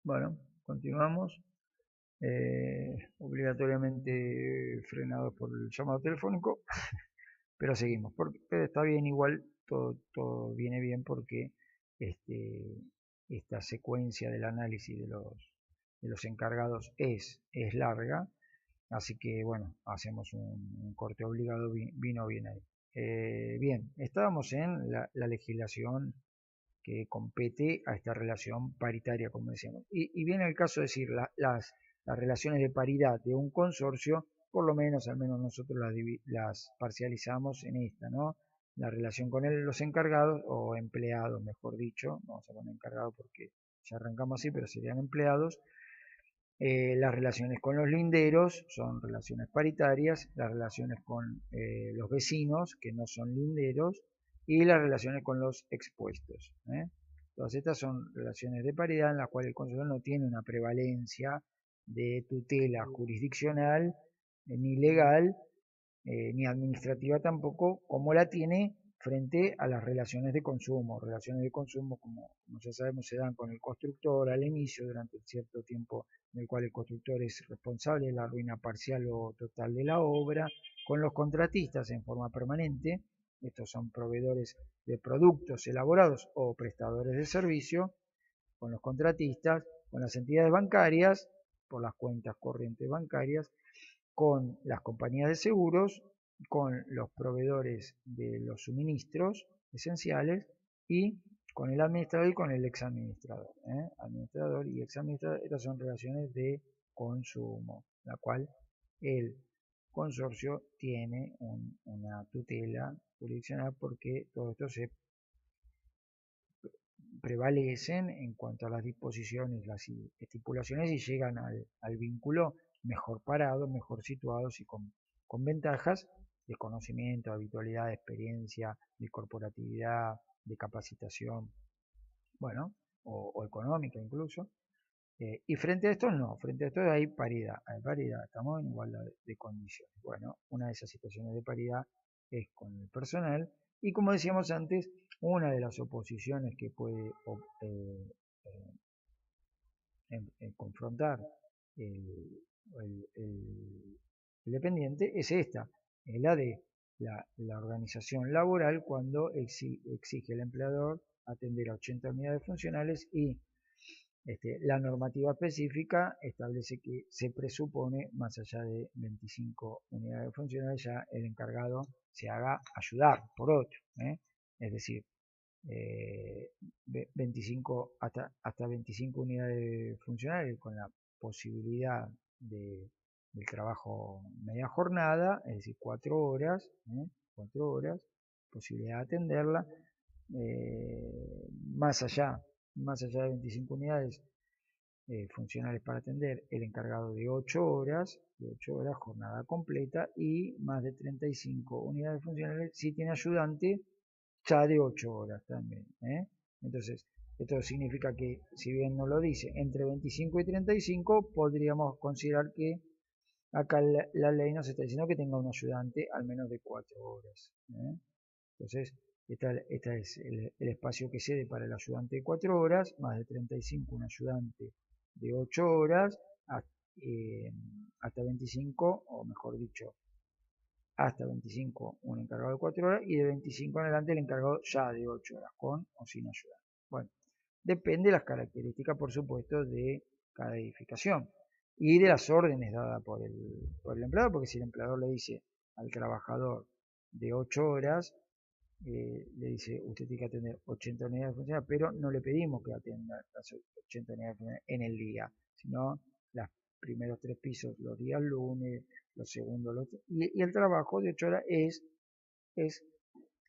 Bueno, continuamos. Obligatoriamente frenados por el llamado telefónico, pero seguimos. Pero está bien igual, todo viene bien porque este, esta secuencia del análisis de los encargados es larga, así que bueno, hacemos un corte obligado, vino bien ahí. Bien, estábamos en la legislación que compete a esta relación paritaria, como decíamos. Y viene el caso de decir las relaciones de paridad de un consorcio, por lo menos, al menos nosotros las parcializamos en esta, ¿no? La relación con los encargados o empleados, mejor dicho, vamos a poner encargados porque ya arrancamos así, pero serían empleados. Las relaciones con los linderos son relaciones paritarias, las relaciones con los vecinos, que no son linderos, y las relaciones con los expuestos. Todas estas son relaciones de paridad en las cuales el consumidor no tiene una prevalencia de tutela jurisdiccional, ni legal, ni administrativa tampoco, como la tiene frente a las relaciones de consumo. Relaciones de consumo, como ya sabemos, se dan con el constructor al inicio, durante cierto tiempo en el cual el constructor es responsable de la ruina parcial o total de la obra, con los contratistas en forma permanente. Estos son proveedores de productos elaborados o prestadores de servicio, con los contratistas, con las entidades bancarias, por las cuentas corrientes bancarias, con las compañías de seguros, con los proveedores de los suministros esenciales y con el administrador y con el exadministrador. Administrador y exadministrador, estas son relaciones de consumo, la cual el consorcio tiene una tutela jurisdiccional porque todo esto se prevalecen en cuanto a las disposiciones, las estipulaciones y llegan al vínculo mejor parados, mejor situados y con ventajas de conocimiento, de habitualidad, de experiencia, de corporatividad, de capacitación, bueno, o económica incluso. Y frente a esto no, frente a esto hay paridad, estamos en igualdad de condiciones. Bueno, una de esas situaciones de paridad es con el personal y como decíamos antes, una de las oposiciones que puede confrontar el, el dependiente es esta, es la de la organización laboral cuando exige el empleador atender a 80 unidades funcionales y la normativa específica establece que se presupone, más allá de 25 unidades funcionales, ya el encargado se haga ayudar por otro. Es decir, 25, hasta 25 unidades funcionales con la posibilidad del trabajo media jornada, es decir, 4 horas, 4 horas, posibilidad de atenderla, más allá, más allá de 25 unidades funcionales para atender, el encargado de 8 horas, jornada completa y más de 35 unidades funcionales si tiene ayudante ya de 8 horas también. Entonces, esto significa que, si bien no lo dice, entre 25 y 35 podríamos considerar que acá la ley nos está diciendo que tenga un ayudante al menos de 4 horas. Entonces, esta es el espacio que cede para el ayudante de 4 horas, más de 35 un ayudante de 8 horas, hasta 25, o mejor dicho, hasta 25 un encargado de 4 horas y de 25 en adelante el encargado ya de 8 horas, con o sin ayuda. Bueno, depende de las características, por supuesto, de cada edificación y de las órdenes dadas por el empleador, porque si el empleador le dice al trabajador de 8 horas, le dice, usted tiene que atender 80 unidades de funcionarios, pero no le pedimos que atienda las 80 unidades de funcionarios en el día, sino los primeros 3 pisos los días lunes, los segundos y el trabajo de 8 horas es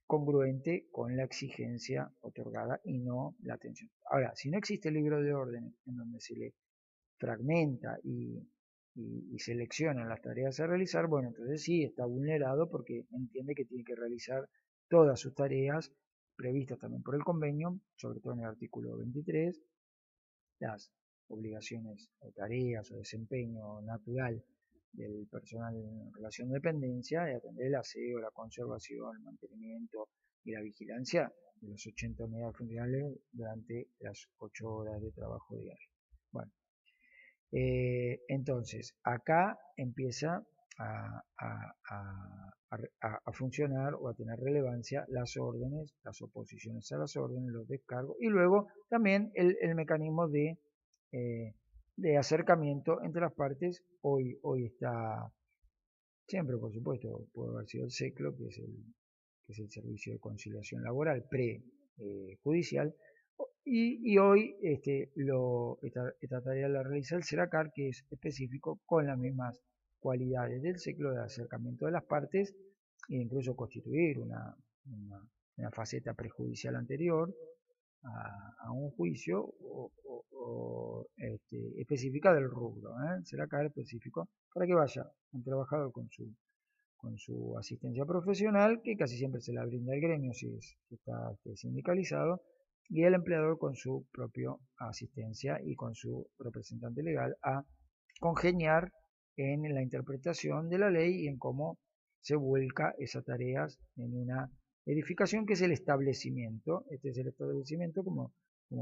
congruente con la exigencia otorgada y no la atención. Ahora, si no existe el libro de órdenes en donde se le fragmenta y selecciona las tareas a realizar, bueno, entonces sí está vulnerado porque entiende que tiene que realizar todas sus tareas previstas también por el convenio, sobre todo en el artículo 23, las obligaciones o tareas o desempeño natural del personal en relación de dependencia, de atender el aseo, la conservación, el mantenimiento y la vigilancia de los 80 unidades funcionales durante las 8 horas de trabajo diario. Bueno, entonces acá empieza a funcionar o a tener relevancia las órdenes, las oposiciones a las órdenes, los descargos y luego también el mecanismo de acercamiento entre las partes. Hoy está, siempre por supuesto, puede haber sido el SECLO, que es el Servicio de Conciliación Laboral pre-judicial, y hoy esta tarea la realiza el SERACAR, que es específico con las mismas cualidades del SECLO de acercamiento de las partes e incluso constituir una faceta prejudicial anterior a un juicio específica del rubro. El SERACAR específico para que vaya un trabajador con su asistencia profesional, que casi siempre se la brinda el gremio si está sindicalizado, y el empleador con su propia asistencia y con su representante legal a congeniar en la interpretación de la ley y en cómo se vuelca esas tareas en una edificación que es el establecimiento. Este es el establecimiento como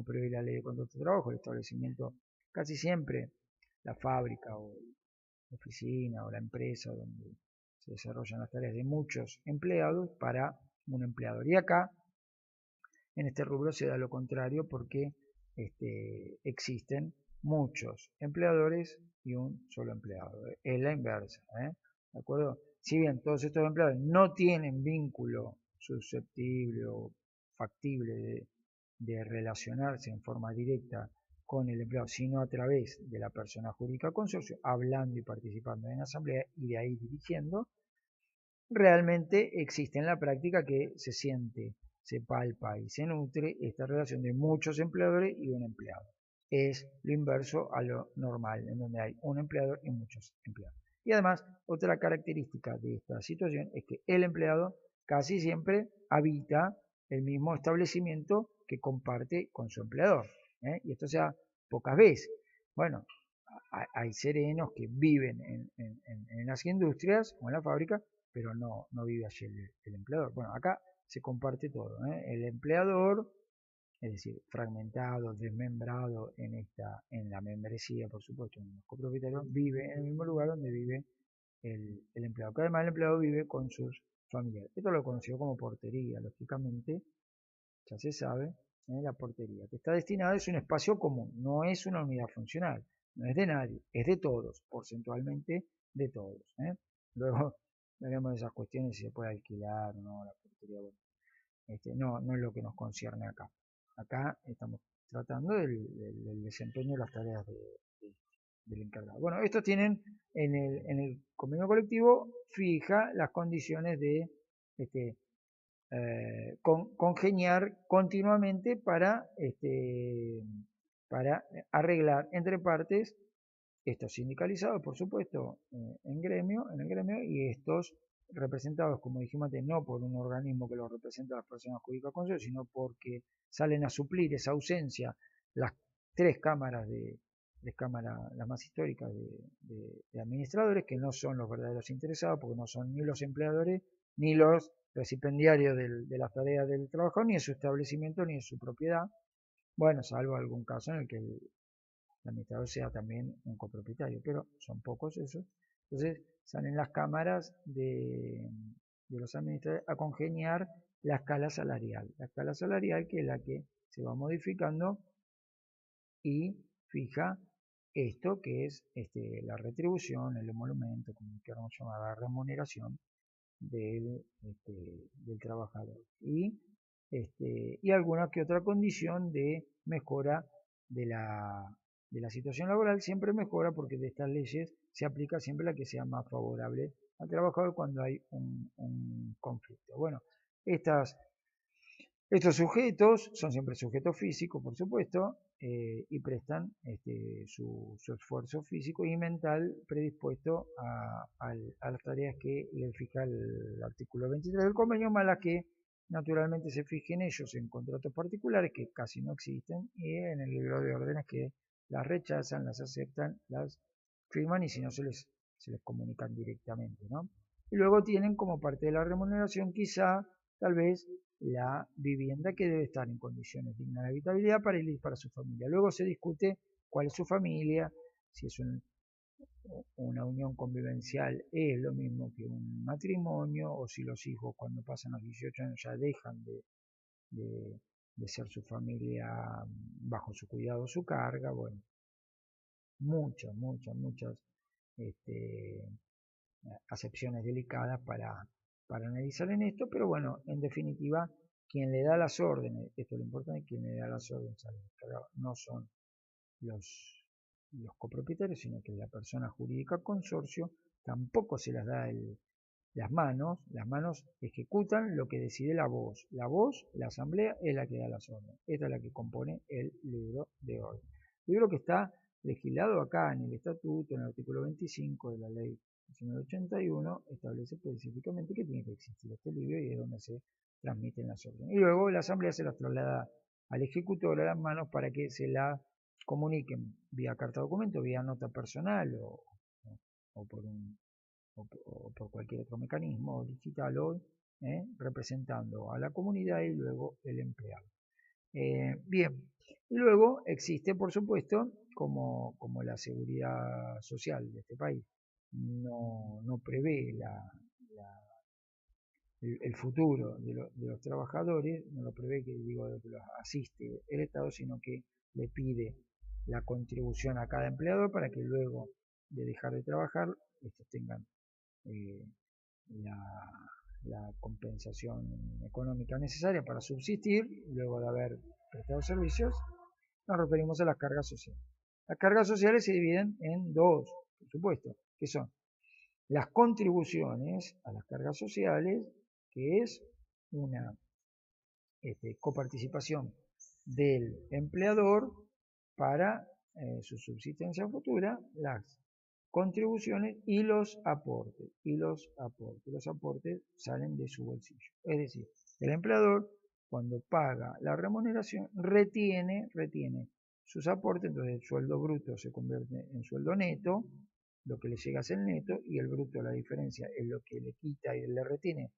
prevé la ley de contrato de trabajo, el establecimiento casi siempre la fábrica o la oficina o la empresa donde se desarrollan las tareas de muchos empleados para un empleador. Y acá, en este rubro, se da lo contrario porque existen muchos empleadores y un solo empleado. Es la inversa. ¿De acuerdo? Si bien todos estos empleadores no tienen vínculo susceptible o factible de relacionarse en forma directa con el empleado, sino a través de la persona jurídica consorcio, hablando y participando en asamblea y de ahí dirigiendo, realmente existe en la práctica que se siente, se palpa y se nutre esta relación de muchos empleadores y un empleado. Es lo inverso a lo normal, en donde hay un empleador y muchos empleados. Y además, otra característica de esta situación es que el empleado casi siempre habita el mismo establecimiento que comparte con su empleador. Y esto se da pocas veces. Bueno, hay serenos que viven en las industrias o en la fábrica, pero no vive allí el empleador. Bueno, acá se comparte todo. El empleador, es decir, fragmentado, desmembrado en la membresía, por supuesto, en los copropietarios, vive en el mismo lugar donde vive el empleado. Que además el empleado vive con sus familiares. Esto lo conoció como portería, lógicamente, ya se sabe. La portería que está destinada es un espacio común, no es una unidad funcional, no es de nadie, es de todos, porcentualmente de todos. Luego veremos esas cuestiones si se puede alquilar o no la portería. Bueno, no es lo que nos concierne acá. Acá estamos tratando del desempeño de las tareas del encargado. Bueno, estos tienen en el convenio colectivo fija las condiciones de congeniar continuamente para arreglar entre partes, estos sindicalizados, por supuesto, en el gremio, y estos representados, como dijimos antes, no por un organismo que los representa a las personas jurídicas con sino porque salen a suplir esa ausencia las tres cámaras las más históricas de administradores, que no son los verdaderos interesados, porque no son ni los empleadores ni los recipendiarios de las tareas del trabajador, ni de su establecimiento, ni de su propiedad. Bueno, salvo algún caso en el que el administrador sea también un copropietario, pero son pocos esos. Entonces salen las cámaras de los administradores a congeniar la escala salarial. La escala salarial que es la que se va modificando y fija esto que es la retribución, el emolumento, como queramos llamar, la remuneración del trabajador. Y alguna que otra condición de mejora de la situación laboral, siempre mejora porque de estas leyes se aplica siempre la que sea más favorable al trabajador cuando hay un conflicto. Bueno, estos sujetos son siempre sujetos físicos, por supuesto, y prestan su esfuerzo físico y mental predispuesto a las tareas que le fija el artículo 23 del convenio, más las que naturalmente se fijen ellos en contratos particulares que casi no existen y en el libro de órdenes que las rechazan, las aceptan, las firman y si no se les comunican directamente, ¿no? Y luego tienen como parte de la remuneración quizá, tal vez, la vivienda que debe estar en condiciones dignas de habitabilidad para él y para su familia. Luego se discute cuál es su familia, si es una unión convivencial es lo mismo que un matrimonio, o si los hijos cuando pasan los 18 años ya dejan de, de ser su familia bajo su cuidado o su carga. Bueno, muchas este, acepciones delicadas para analizar en esto, pero bueno, en definitiva, quien le da las órdenes, esto es lo importante, quien le da las órdenes al encargado no son los copropietarios, sino que la persona jurídica consorcio, tampoco se las da las manos ejecutan lo que decide la voz, la asamblea es la que da las órdenes, esta es la que compone el libro de orden. Libro que está legislado acá en el estatuto, en el artículo 25 de la ley 1981, establece específicamente que tiene que existir este libro y es donde se transmiten las órdenes. Y luego la asamblea se las traslada al ejecutor a las manos para que se la comuniquen vía carta documento, vía nota personal o por un o por cualquier otro mecanismo digital hoy, representando a la comunidad y luego el empleado. Bien, y luego existe, por supuesto, como la seguridad social de este país no prevé el futuro de los trabajadores, no lo prevé, que digo, que los asiste el Estado, sino que le pide la contribución a cada empleador para que luego de dejar de trabajar estos tengan eh, la compensación económica necesaria para subsistir luego de haber prestado servicios. Nos referimos a las cargas sociales. Las cargas sociales se dividen en dos, por supuesto, que son las contribuciones a las cargas sociales, que es una coparticipación del empleador para su subsistencia futura, las contribuciones y los aportes. Los aportes salen de su bolsillo. Es decir, el empleador, cuando paga la remuneración, retiene sus aportes, entonces el sueldo bruto se convierte en sueldo neto, lo que le llega es el neto, y el bruto, la diferencia, es lo que le quita y le retiene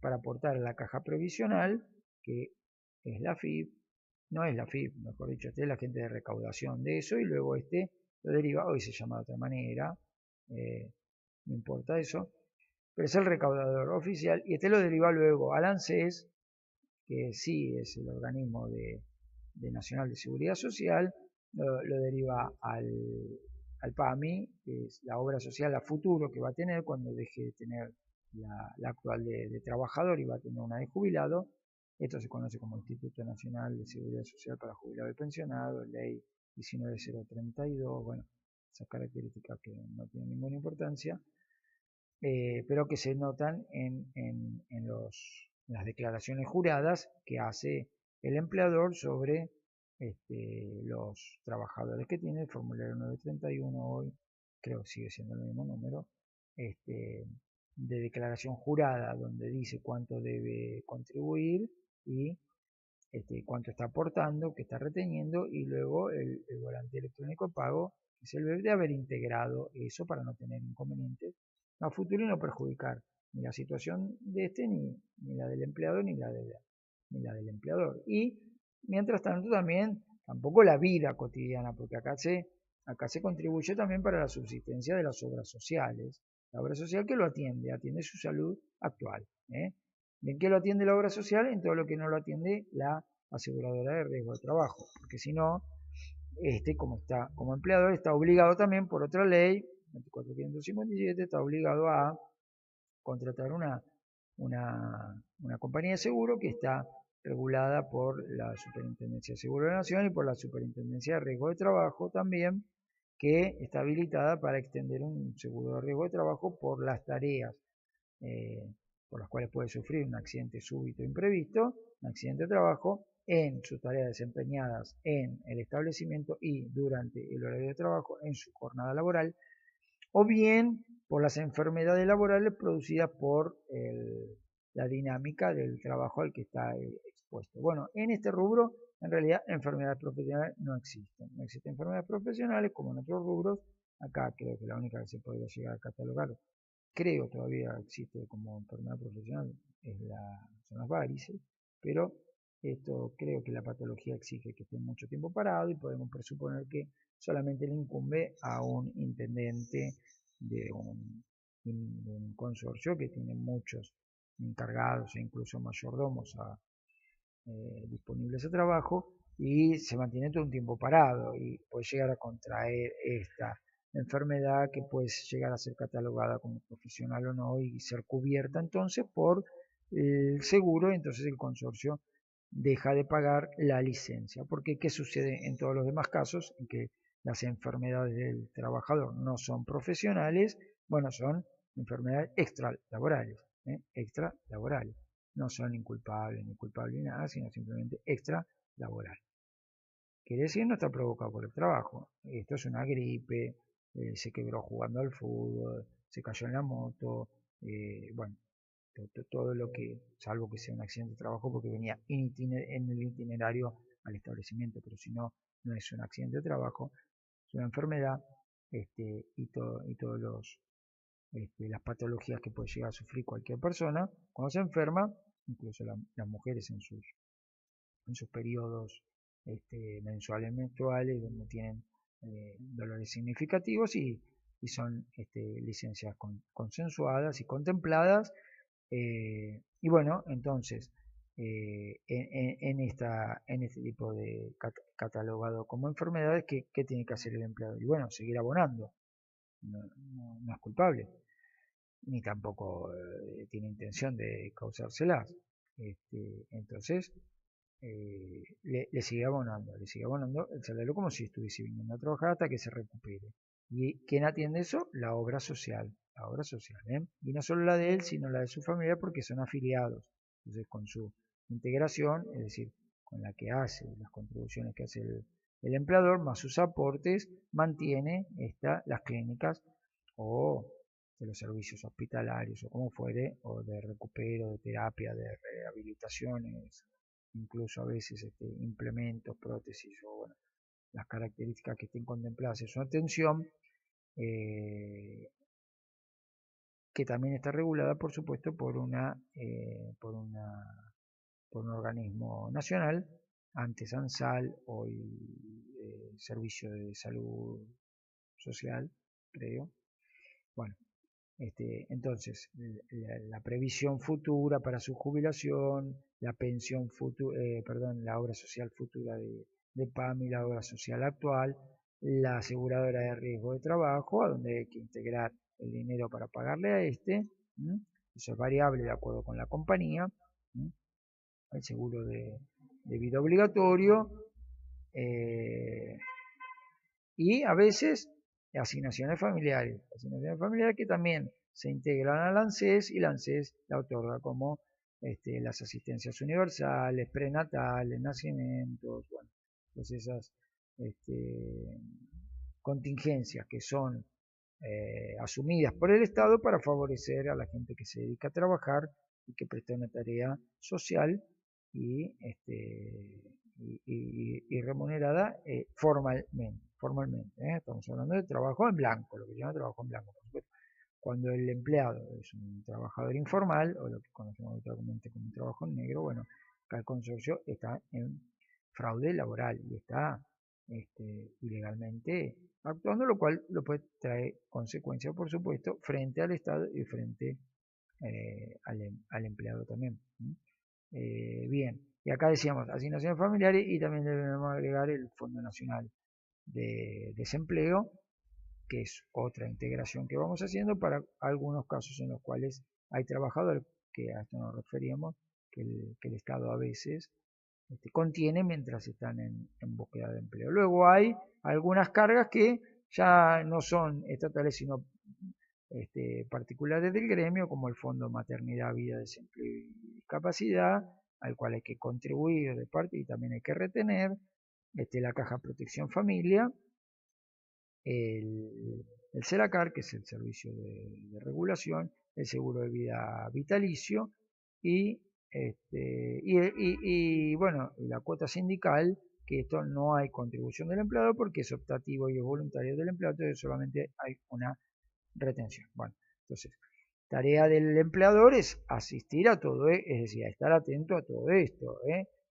para aportar a la caja previsional, que es la FIP, no es la FIP, mejor dicho, este es la gente de recaudación de eso, y luego lo deriva, hoy se llama de otra manera, no importa eso, pero es el recaudador oficial, y lo deriva luego al ANSES, que sí es el organismo de Nacional de Seguridad Social, lo deriva al PAMI, que es la obra social a futuro que va a tener cuando deje de tener la actual de trabajador y va a tener una de jubilado. Esto se conoce como Instituto Nacional de Seguridad Social para Jubilado y Pensionado, ley 19032, bueno, esas características que no tienen ninguna importancia, pero que se notan en las declaraciones juradas que hace el empleador sobre los trabajadores que tiene. El formulario 931 hoy, creo que sigue siendo el mismo número, de declaración jurada, donde dice cuánto debe contribuir y cuánto está aportando, qué está reteniendo, y luego el volante electrónico de pago, que es el de haber integrado eso para no tener inconvenientes a futuro y no perjudicar ni la situación de ni la del empleado, ni la del empleador. Y mientras tanto también, tampoco la vida cotidiana, porque acá se contribuye también para la subsistencia de las obras sociales. La obra social que lo atiende su salud actual. ¿En qué lo atiende la obra social? En todo lo que no lo atiende la aseguradora de riesgo de trabajo, porque si no, como empleador está obligado también por otra ley, 2457, está obligado a contratar una compañía de seguro que está regulada por la Superintendencia de Seguro de la Nación y por la Superintendencia de Riesgo de Trabajo también, que está habilitada para extender un seguro de riesgo de trabajo por las tareas por las cuales puede sufrir un accidente súbito imprevisto, un accidente de trabajo, en sus tareas desempeñadas en el establecimiento y durante el horario de trabajo, en su jornada laboral, o bien por las enfermedades laborales producidas por la dinámica del trabajo al que está expuesto. Bueno, en este rubro, en realidad, enfermedades profesionales no existen. No existen enfermedades profesionales como en otros rubros. Acá creo que la única que se podría llegar a catalogar, creo todavía existe como enfermedad profesional, son las varices, pero Esto creo que la patología exige que esté mucho tiempo parado y podemos presuponer que solamente le incumbe a un intendente de un consorcio que tiene muchos encargados e incluso mayordomos disponibles a trabajo y se mantiene todo un tiempo parado y puede llegar a contraer esta enfermedad que puede llegar a ser catalogada como profesional o no y ser cubierta entonces por el seguro, entonces el consorcio deja de pagar la licencia. Porque ¿qué sucede en todos los demás casos? En que las enfermedades del trabajador no son profesionales, bueno, son enfermedades extralaborales, extralaborales. No son inculpables ni culpables ni nada, sino simplemente extralaborales. Quiere decir no está provocado por el trabajo. Esto es una gripe, se quebró jugando al fútbol, se cayó en la moto, bueno, todo lo que, salvo que sea un accidente de trabajo porque venía en el itinerario al establecimiento, pero si no, no es un accidente de trabajo, es una enfermedad y todos las patologías que puede llegar a sufrir cualquier persona cuando se enferma, incluso las mujeres en sus periodos mensuales menstruales donde tienen dolores significativos y son licencias consensuadas y contempladas y bueno, entonces, en este tipo de catalogado como enfermedades, ¿qué tiene que hacer el empleador? Y bueno, seguir abonando, no es culpable, ni tampoco tiene intención de causárselas. Entonces, le sigue abonando el salario como si estuviese viniendo a trabajar hasta que se recupere. ¿Y quién atiende eso? La obra social, ¿eh? Y no solo la de él, sino la de su familia porque son afiliados. Entonces, con su integración, es decir, con la que hace, las contribuciones que hace el empleador, más sus aportes, mantiene las clínicas o de los servicios hospitalarios o como fuere, o de recupero, de terapia, de rehabilitaciones, incluso a veces implementos, prótesis o bueno, las características que estén contempladas en su atención, eh, que también está regulada, por supuesto, por un organismo nacional, antes ANSAL, hoy Servicio de Salud Social, creo. Bueno, entonces, la previsión futura para su jubilación, la pensión futura, perdón, la obra social futura de PAMI, la obra social actual, la aseguradora de riesgo de trabajo, a donde hay que integrar el dinero para pagarle a ¿m? Eso es variable de acuerdo con la compañía, ¿m? El seguro de vida obligatorio, eh, y a veces asignaciones familiares que también se integran a la ANSES y la ANSES la otorga como las asistencias universales, prenatales, nacimientos, bueno, pues esas este, contingencias que son asumidas por el Estado para favorecer a la gente que se dedica a trabajar y que presta una tarea social y, y remunerada formalmente. Estamos hablando de trabajo en blanco, lo que se llama trabajo en blanco, por supuesto. Cuando el empleado es un trabajador informal, o lo que conocemos habitualmente como un trabajo en negro, bueno, acá el consorcio está en fraude laboral y está ilegalmente actuando, lo cual lo puede traer consecuencias, por supuesto, frente al Estado y frente al empleado también. Bien, y acá decíamos asignaciones familiares y también debemos agregar el Fondo Nacional de Desempleo, que es otra integración que vamos haciendo para algunos casos en los cuales hay trabajadores, que a esto nos referíamos, que el Estado a veces contiene mientras están en búsqueda de empleo. Luego hay algunas cargas que ya no son estatales, sino particulares del gremio, como el Fondo Maternidad, Vida, Desempleo y Discapacidad, al cual hay que contribuir de parte y también hay que retener, la Caja Protección Familia, el CELACAR, que es el Servicio de Regulación, el Seguro de Vida Vitalicio y, bueno, la cuota sindical, que esto no hay contribución del empleador porque es optativo y es voluntario del empleador, entonces solamente hay una retención. Bueno, entonces, tarea del empleador es asistir a todo, es decir, a estar atento a todo esto,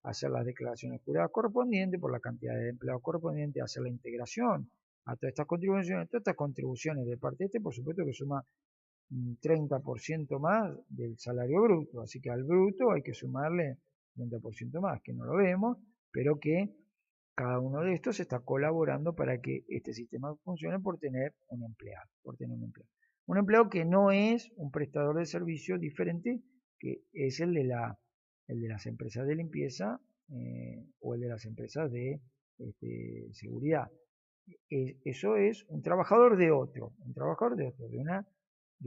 hacer las declaraciones juradas correspondientes por la cantidad de empleados correspondientes, hacer la integración a todas estas contribuciones de parte de este, por supuesto que suma un 30% más del salario bruto, así que al bruto hay que sumarle 30% más, que no lo vemos, pero que cada uno de estos está colaborando para que este sistema funcione por tener un empleado, por tener un empleado. Un empleado que no es un prestador de servicio diferente, que es el de las empresas de limpieza o el de las empresas de seguridad. Eso es un trabajador de otro, de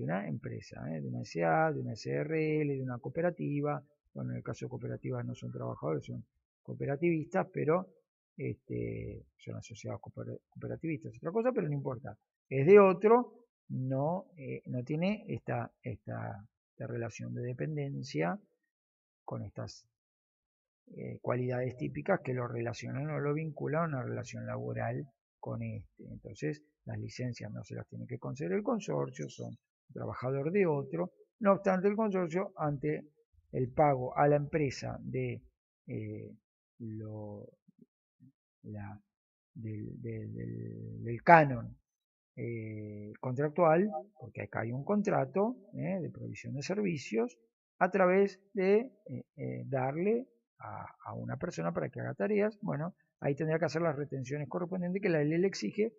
una empresa, de una SA, de una SRL, de una cooperativa. Bueno, en el caso de cooperativas no son trabajadores, son cooperativistas, pero son asociados cooperativistas, es otra cosa, pero no importa. Es de otro, no tiene esta relación de dependencia con estas cualidades típicas que lo relacionan o lo vinculan a una relación laboral con este. Entonces, las licencias no se las tiene que conceder el consorcio, son trabajador de otro. No obstante, el consorcio, ante el pago a la empresa de del canon contractual, porque acá hay un contrato de provisión de servicios, a través de darle a una persona para que haga tareas, bueno, ahí tendría que hacer las retenciones correspondientes que la ley le exige,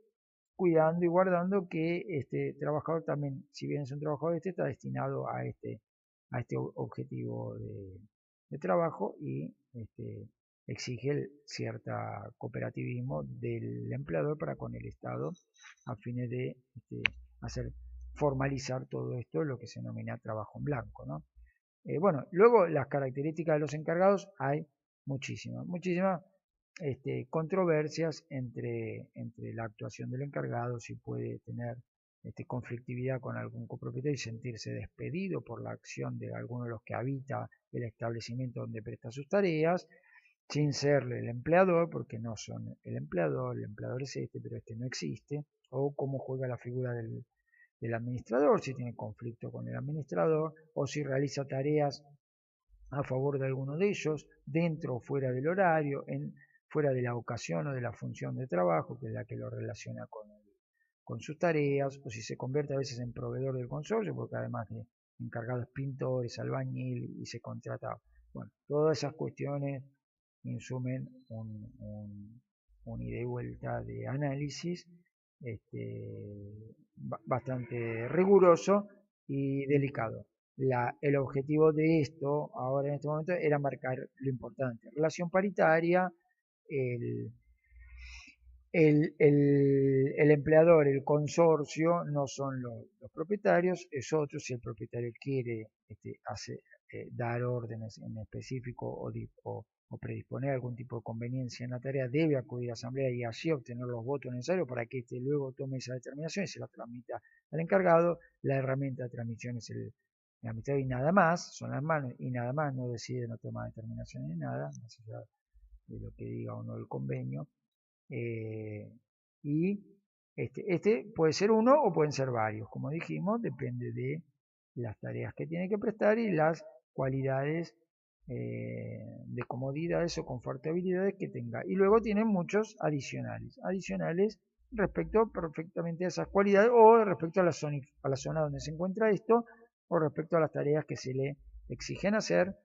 cuidando y guardando que este trabajador también, si bien es un trabajador está destinado a este objetivo de trabajo y exige cierto cooperativismo del empleador para con el Estado a fines de hacer formalizar todo esto, lo que se denomina trabajo en blanco, ¿no? Bueno, luego las características de los encargados hay muchísimas controversias entre la actuación del encargado, si puede tener conflictividad con algún copropietario y sentirse despedido por la acción de alguno de los que habita el establecimiento donde presta sus tareas, sin serle el empleador, porque no son el empleador es este, pero este no existe, o cómo juega la figura del administrador, si tiene conflicto con el administrador, o si realiza tareas a favor de alguno de ellos, dentro o fuera del horario, fuera de la ocasión o de la función de trabajo, que es la que lo relaciona con sus tareas, o si se convierte a veces en proveedor del consorcio, porque además de encargados pintores, albañil, y se contrata, bueno, todas esas cuestiones insumen un ida y vuelta de análisis bastante riguroso y delicado. El objetivo de esto, ahora en este momento, era marcar lo importante. Relación paritaria, el, el empleador, el consorcio, no son los propietarios, es otro. Si el propietario quiere dar órdenes en específico o predisponer algún tipo de conveniencia en la tarea, debe acudir a asamblea y allí obtener los votos necesarios para que éste luego tome esa determinación y se la transmita al encargado. La herramienta de transmisión es el administrador y nada más, son las manos y nada más, no decide, no toma determinaciones ni nada, más allá de lo que diga o no el convenio. Y este puede ser uno o pueden ser varios, como dijimos, depende de las tareas que tiene que prestar y las cualidades de comodidades o confortabilidades que tenga. Y luego tienen muchos adicionales respecto perfectamente a esas cualidades o respecto a la zona donde se encuentra esto o respecto a las tareas que se le exigen hacer,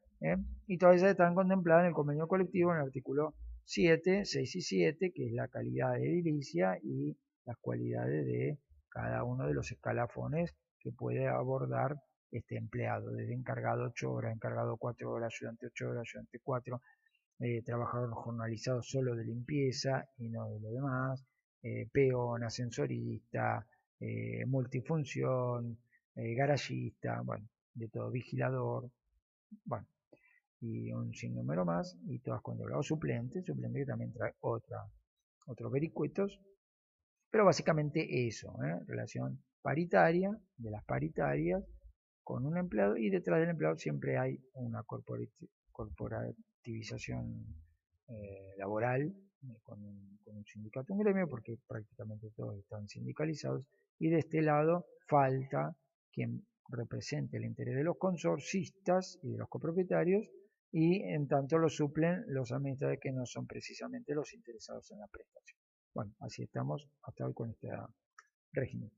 y todas ellas están contempladas en el convenio colectivo en el artículo 7, 6 y 7, que es la calidad de edilicia y las cualidades de cada uno de los escalafones que puede abordar este empleado, desde encargado 8 horas, encargado 4 horas, ayudante 8 horas, ayudante 4, trabajador jornalizado solo de limpieza y no de lo demás, peón, ascensorista, multifunción, garagista, bueno, de todo, vigilador, bueno, y un sinnúmero más, y todas controladas. Suplente que también trae otros vericuetos, pero básicamente eso, relación paritaria, de las paritarias, con un empleado, y detrás del empleado siempre hay una corporativización laboral, con un sindicato, un gremio, porque prácticamente todos están sindicalizados, y de este lado falta quien represente el interés de los consorcistas y de los copropietarios, y en tanto lo suplen los administradores que no son precisamente los interesados en la prestación. Bueno, así estamos hasta hoy con este régimen.